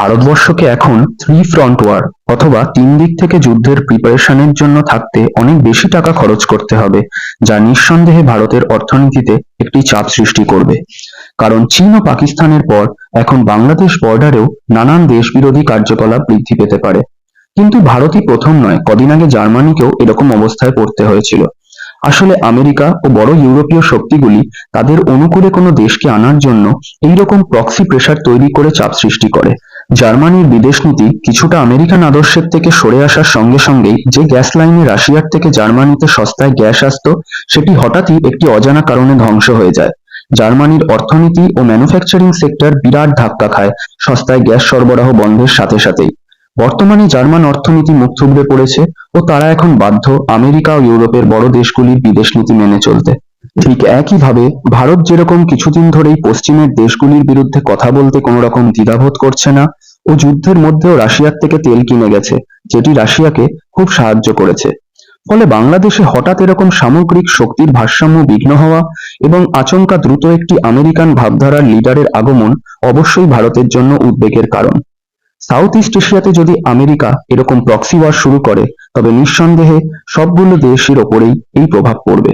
ভারতবর্ষকে এখন three front war অথবা তিন দিক থেকে যুদ্ধের প্রিপারেশনের জন্য থাকতে অনেক বেশি টাকা খরচ করতে হবে, যা নিঃসন্দেহে ভারতের অর্থনীতিতে একটি চাপ সৃষ্টি করবে। কারণ চীন ও পাকিস্তানের পর এখন বাংলাদেশ বর্ডারেও নানান দেশবিরোধী কার্যকলাপ বৃদ্ধি পেতে পারে। কিন্তু ভারতই প্রথম নয়, কদিন আগে জার্মানিকেও এরকম অবস্থায় পড়তে হয়েছিল। আসলে আমেরিকা ও বড় ইউরোপীয় শক্তিগুলি তাদের অনুকূলে কোনো দেশকে আনার জন্য এইরকম প্রক্সি প্রেসার তৈরি করে চাপ সৃষ্টি করে। জার্মানির বিদেশ নীতি কিছুটা আমেরিকান আদর্শের থেকে সরে আসার সঙ্গে সঙ্গেই যে গ্যাস লাইনে রাশিয়ার থেকে জার্মানিতে সস্তায় গ্যাস আসতো, সেটি হঠাৎই একটি অজানা কারণে ধ্বংস হয়ে যায়। জার্মানির অর্থনীতি ও ম্যানুফ্যাকচারিং সেক্টর বিরাট ধাক্কা খায় সস্তায় গ্যাস সরবরাহ বন্ধের সাথে সাথেই। বর্তমানে জার্মান অর্থনীতি মুখ থুবড়ে পড়েছে ও তারা এখন বাধ্য আমেরিকা ও ইউরোপের বড় দেশগুলির বিদেশ নীতি মেনে চলতে। ঠিক একইভাবে ভারত যেরকম কিছুদিন ধরেই পশ্চিমের দেশগুলির বিরুদ্ধে কথা বলতে কোনো রকম দ্বিধাবোধ করছে না ও যুদ্ধের মধ্যেও রাশিয়ার থেকে তেল কিনে গেছে, যেটি রাশিয়াকে খুব সাহায্য করেছে। ফলে বাংলাদেশে হঠাৎ এরকম সামগ্রিক শক্তির ভারসাম্য বিঘ্ন হওয়া এবং আচমকা দ্রুত একটি আমেরিকান ভাবধারার লিডারের আগমন অবশ্যই ভারতের জন্য উদ্বেগের কারণ। সাউথ ইস্ট এশিয়াতে যদি আমেরিকা এরকম প্রক্সি ওয়ার শুরু করে, তবে নিঃসন্দেহে সবগুলো দেশের ওপরেই এই প্রভাব পড়বে।